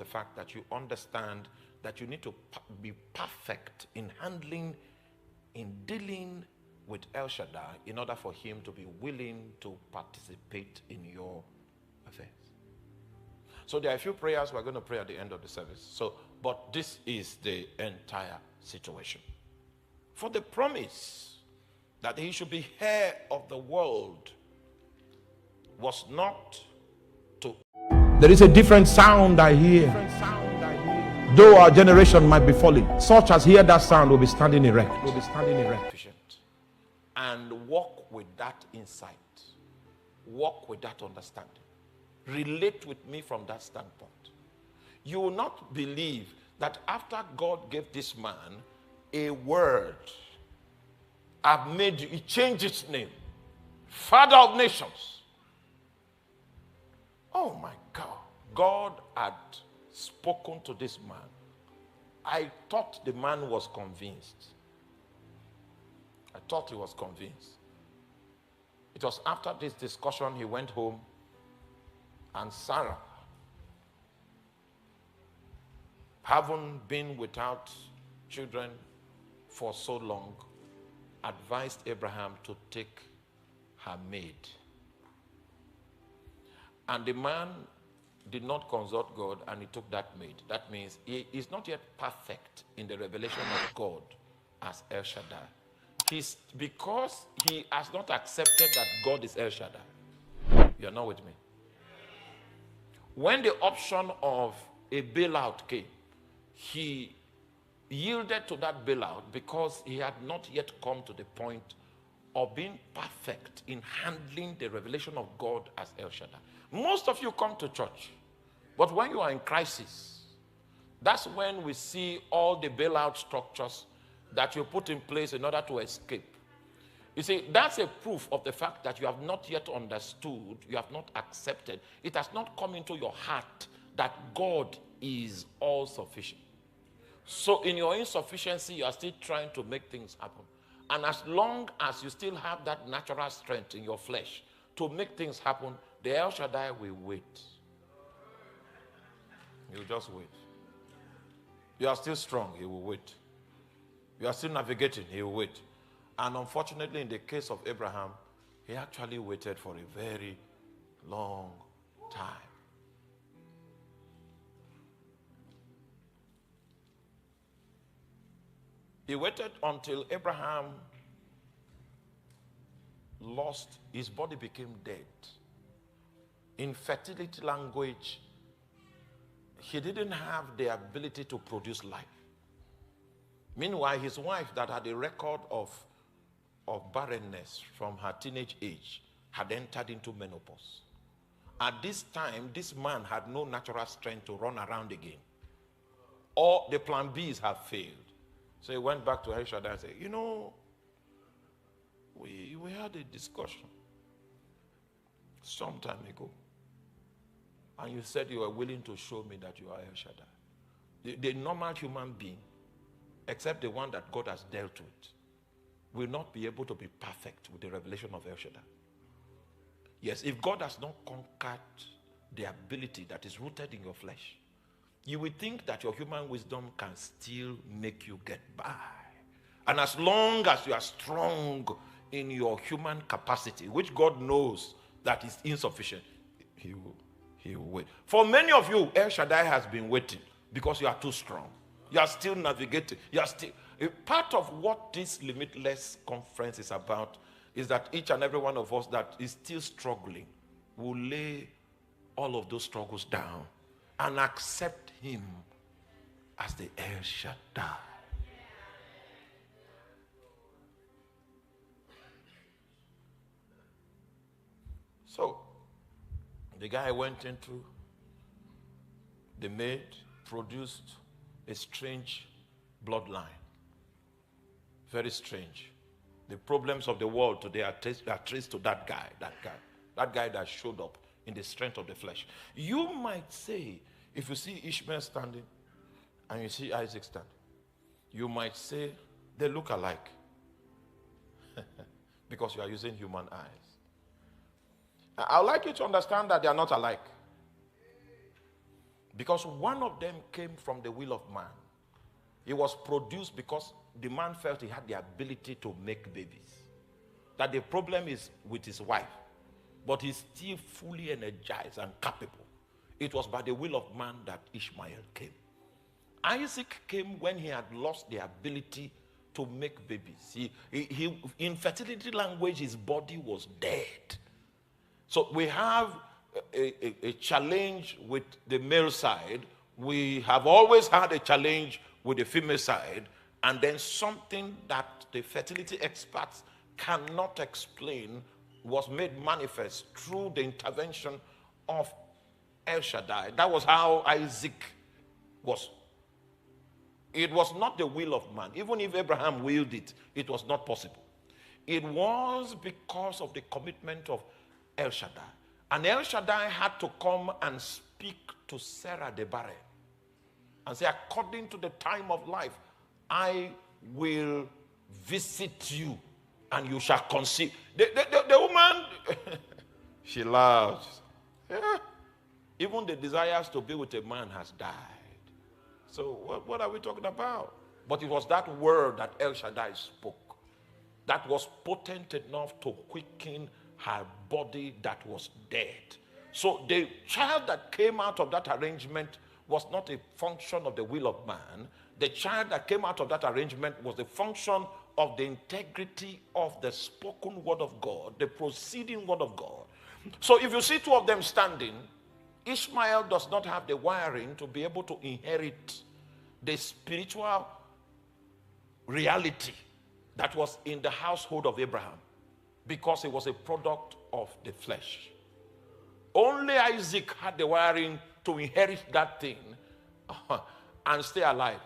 the fact that you understand that you need to be perfect in handling, in dealing with El Shaddai in order for him to be willing to participate in your affairs. So there are a few prayers we're going to pray at the end of the service. But this is the entire situation. For the promise that he should be heir of the world was not to... There is a different sound I hear. Though our generation might be falling, such as hear that sound will be standing erect. And walk with that insight. Walk with that understanding. Relate with me from that standpoint. You will not believe that after God gave this man a word, I've made you, he changed its name. Father of nations. Oh my God. God had spoken to this man. I thought the man was convinced. I thought he was convinced. It was after this discussion he went home, and Sarah, having been without children for so long, advised Abraham to take her maid. And the man did not consult God, and he took that maid. That means he is not yet perfect in the revelation of God as El Shaddai. Because he has not accepted that God is El Shaddai. You are not with me. When the option of a bailout came, he yielded to that bailout because he had not yet come to the point of being perfect in handling the revelation of God as El Shaddai. Most of you come to church, but when you are in crisis, that's when we see all the bailout structures that you put in place in order to escape. You see, that's a proof of the fact that you have not yet understood, you have not accepted, it has not come into your heart that God is all sufficient. So in your insufficiency, you are still trying to make things happen. And as long as you still have that natural strength in your flesh to make things happen, the El Shaddai will wait. You just wait. You are still strong, he will wait. You are still navigating, he will wait. And unfortunately, in the case of Abraham, he actually waited for a very long time. He waited until Abraham lost, his body became dead. In fertility language, he didn't have the ability to produce life. Meanwhile, his wife that had a record of barrenness from her teenage age had entered into menopause. At this time, this man had no natural strength to run around again. All the plan Bs have failed. So he went back to El Shaddai and said, you know, we had a discussion some time ago. And you said you were willing to show me that you are El Shaddai. The normal human being, except the one that God has dealt with, will not be able to be perfect with the revelation of El Shaddai. Yes, if God has not conquered the ability that is rooted in your flesh, you will think that your human wisdom can still make you get by. And as long as you are strong in your human capacity, which God knows that is insufficient, he will wait. For many of you, El Shaddai has been waiting because you are too strong. You are still navigating. You are still... Part of what this Limitless conference is about is that each and every one of us that is still struggling will lay all of those struggles down and accept him as the El Shaddai. So, the guy went into the maid, produced a strange bloodline. Very strange. The problems of the world today are traced to that guy that showed up in the strength of the flesh. You might say, if you see Ishmael standing and you see Isaac standing, you might say they look alike because you are using human eyes. I would like you to understand that they are not alike. Because one of them came from the will of man. He was produced because the man felt he had the ability to make babies. That the problem is with his wife, but he's still fully energized and capable. It was by the will of man that Ishmael came. Isaac came when he had lost the ability to make babies. He in fertility language, his body was dead. So we have a challenge with the male side. We have always had a challenge with the female side, and then something that the fertility experts cannot explain was made manifest through the intervention of El Shaddai. That was how Isaac was. It was not the will of man. Even if Abraham willed it, it was not possible. It was because of the commitment of El Shaddai. And El Shaddai had to come and speak to Sarah the barren and say, according to the time of life, I will visit you and you shall conceive. The woman, she laughs. Yeah. Even the desires to be with a man has died. So what are we talking about? But it was that word that El Shaddai spoke that was potent enough to quicken her body that was dead. So the child that came out of that arrangement was not a function of the will of man. The child that came out of that arrangement was the function of the integrity of the spoken word of God, the proceeding word of God. So if you see two of them standing, Ishmael does not have the wiring to be able to inherit the spiritual reality that was in the household of Abraham, because it was a product of the flesh. Only Isaac had the wiring to inherit that thing and stay alive.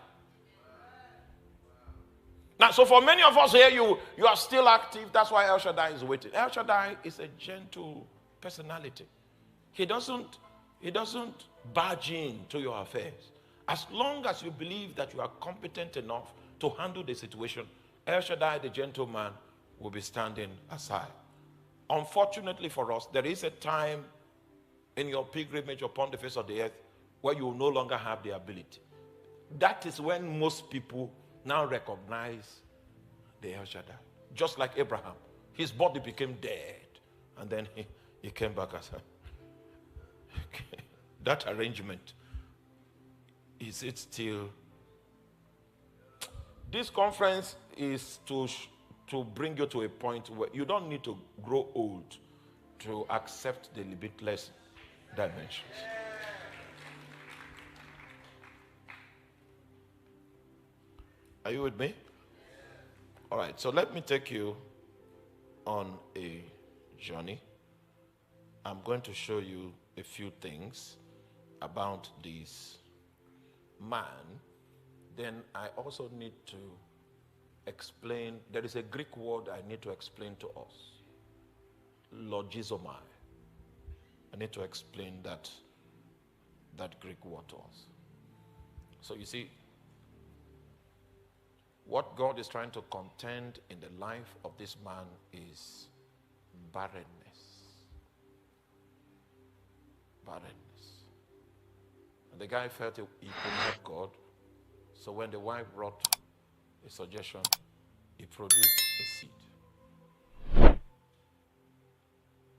Now, so for many of us here, you are still active. That's why El Shaddai is waiting. El Shaddai is a gentle personality. He doesn't barge into your affairs. As long as you believe that you are competent enough to handle the situation, El Shaddai, the gentleman, will be standing aside. Unfortunately for us, there is a time in your pilgrimage upon the face of the earth where you will no longer have the ability. That is when most people now recognize the El Shaddai. Just like Abraham. His body became dead. And then he came back as that arrangement. Is it still? This conference is to bring you to a point where you don't need to grow old to accept the limitless dimensions. Are you with me? All right, so let me take you on a journey. I'm going to show you a few things about this man. Then I also need to explain. There is a Greek word I need to explain to us. Logizomai. I need to explain that Greek word to us. So you see, what God is trying to contend in the life of this man is barrenness. Barrenness. And the guy felt he could help God. So when the wife brought a suggestion, he produced a seed.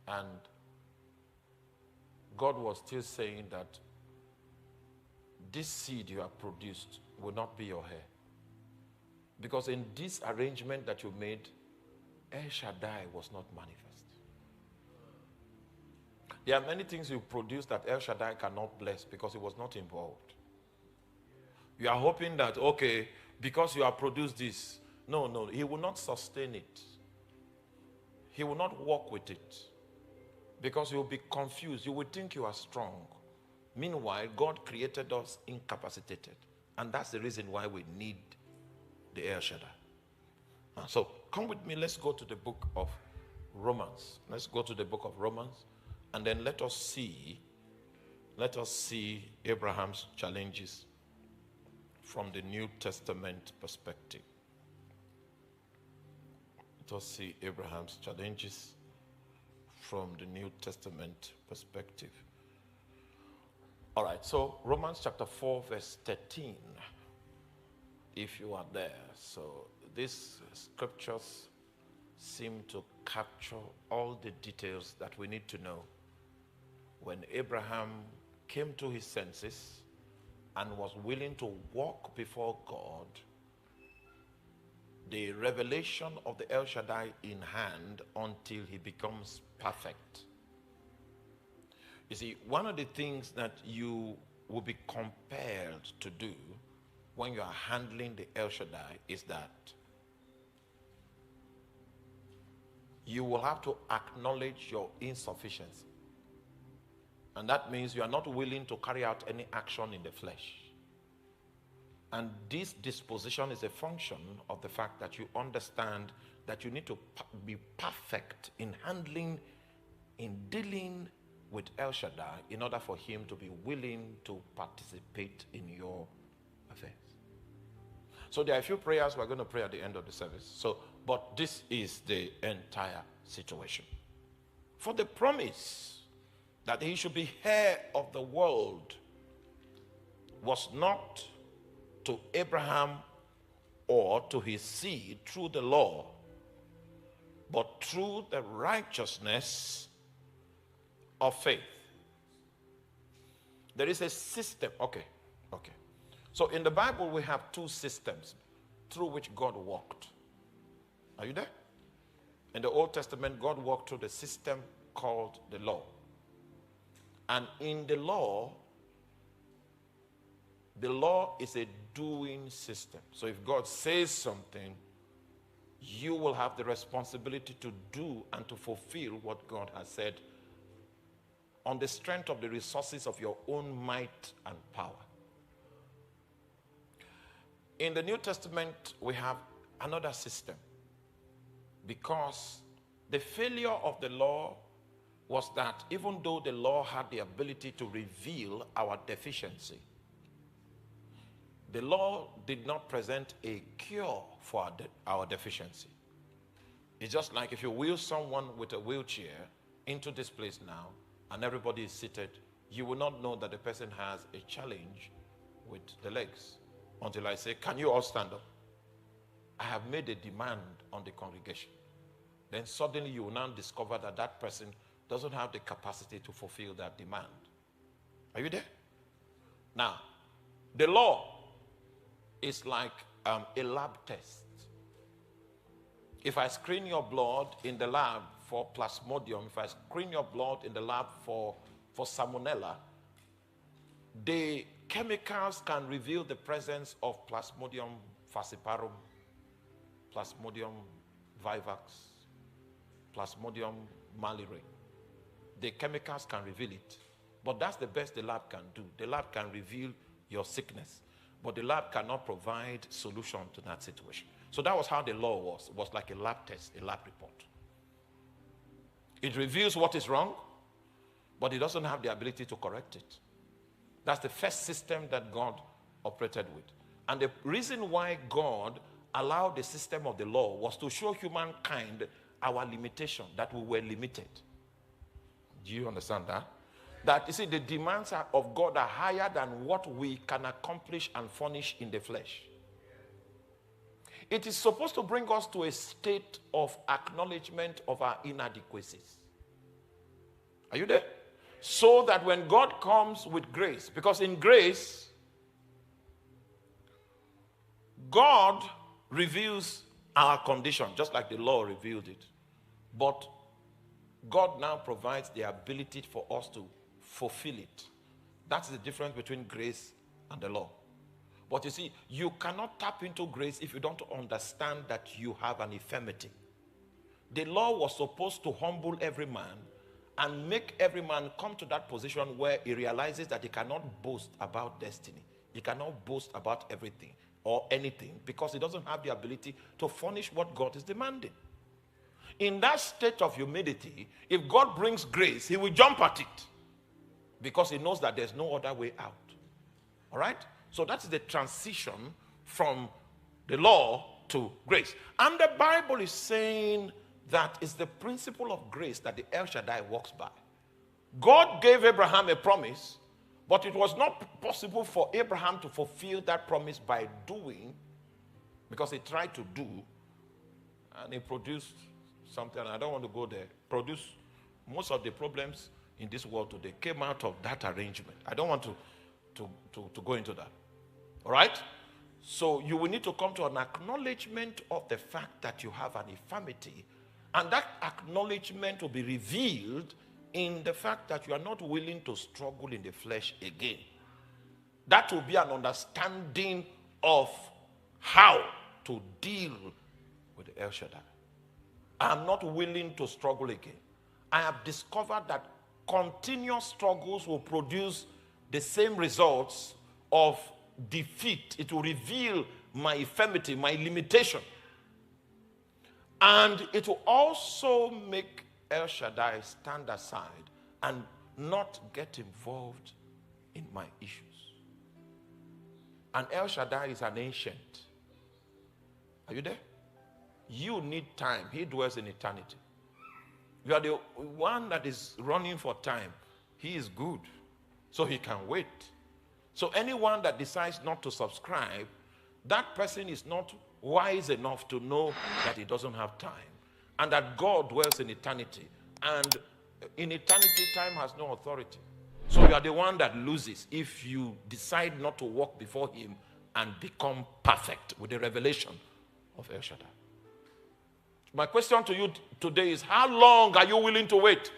And God was still saying that this seed you have produced will not be your hair. Because in this arrangement that you made, El Shaddai was not manifest. There are many things you produce that El Shaddai cannot bless because he was not involved. You are hoping that, okay, because you have produced this, no, he will not sustain it. He will not work with it. Because you will be confused. You will think you are strong. Meanwhile, God created us incapacitated. And that's the reason why we need the El Shaddai. So come with me, let's go to the book of Romans. Let's go to the book of Romans, and then let us see Abraham's challenges from the New Testament perspective. Let us see Abraham's challenges from the New Testament perspective. All right, so Romans chapter 4, verse 13, if you are there. So these scriptures seem to capture all the details that we need to know. When Abraham came to his senses and was willing to walk before God, the revelation of the El Shaddai in hand until he becomes perfect. You see, one of the things that you will be compelled to do when you are handling the El Shaddai is that you will have to acknowledge your insufficiency. And that means you are not willing to carry out any action in the flesh. And this disposition is a function of the fact that you understand that you need to be perfect in handling, in dealing with El Shaddai in order for him to be willing to participate in your affairs. So there are a few prayers we're going to pray at the end of the service. But this is the entire situation. For the promise that he should be heir of the world was not to Abraham or to his seed through the law, but through the righteousness of faith. There is a system. Okay. So in the Bible, we have two systems through which God walked. Are you there? In the Old Testament, God walked through the system called the law. And in the law is a doing system. So if God says something, you will have the responsibility to do and to fulfill what God has said on the strength of the resources of your own might and power. In the New Testament, we have another system, because the failure of the law was that even though the law had the ability to reveal our deficiency, the law did not present a cure for our deficiency. It's just like if you wheel someone with a wheelchair into this place now and everybody is seated, you will not know that the person has a challenge with the legs until I say, can you all stand up? I have made a demand on the congregation. Then suddenly you will now discover that that person doesn't have the capacity to fulfill that demand. Are you there? Now, the law is like a lab test. If I screen your blood in the lab for plasmodium, if I screen your blood in the lab for salmonella, the chemicals can reveal the presence of Plasmodium falciparum, Plasmodium vivax, Plasmodium malariae. The chemicals can reveal it. But that's the best the lab can do. The lab can reveal your sickness, but the lab cannot provide solution to that situation. So that was how the law was. It was like a lab test, a lab report. It reveals what is wrong, but it doesn't have the ability to correct it. That's the first system that God operated with. And the reason why God allowed the system of the law was to show humankind our limitation, that we were limited. Do you understand that? That, you see, the demands of God are higher than what we can accomplish and furnish in the flesh. It is supposed to bring us to a state of acknowledgement of our inadequacies. Are you there? So that when God comes with grace, because in grace, God reveals our condition, just like the law revealed it. But God now provides the ability for us to fulfill it. That's the difference between grace and the law. But you see, you cannot tap into grace if you don't understand that you have an infirmity. The law was supposed to humble every man and make every man come to that position where he realizes that he cannot boast about destiny. He cannot boast about everything or anything because he doesn't have the ability to furnish what God is demanding. In that state of humility, if God brings grace, he will jump at it because he knows that there's no other way out. All right? So that's the transition from the law to grace. And the Bible is saying that is the principle of grace that the El Shaddai walks by. God gave Abraham a promise, But it was not possible for Abraham to fulfill that promise by doing, because he tried to do, and he produced something. I don't want to go there. Produced most of the problems in this world today came out of that arrangement. I don't want to go into that. All right? So you will need to come to an acknowledgement of the fact that you have an infirmity, and that acknowledgement will be revealed in the fact that you are not willing to struggle in the flesh again. That will be an understanding of how to deal with the El Shaddai. I am not willing to struggle again. I have discovered that continuous struggles will produce the same results of defeat. It will reveal my infirmity, my limitation. And it will also make El Shaddai stand aside and not get involved in my issues. And El Shaddai is an ancient. Are you there? You need time. He dwells in eternity. You are the one that is running for time. He is good, so he can wait. So anyone that decides not to subscribe, that person is not wise enough to know that he doesn't have time, and that God dwells in eternity. And in eternity, time has no authority. So you are the one that loses if you decide not to walk before him and become perfect with the revelation of El Shaddai. My question to you today is, how long are you willing to wait?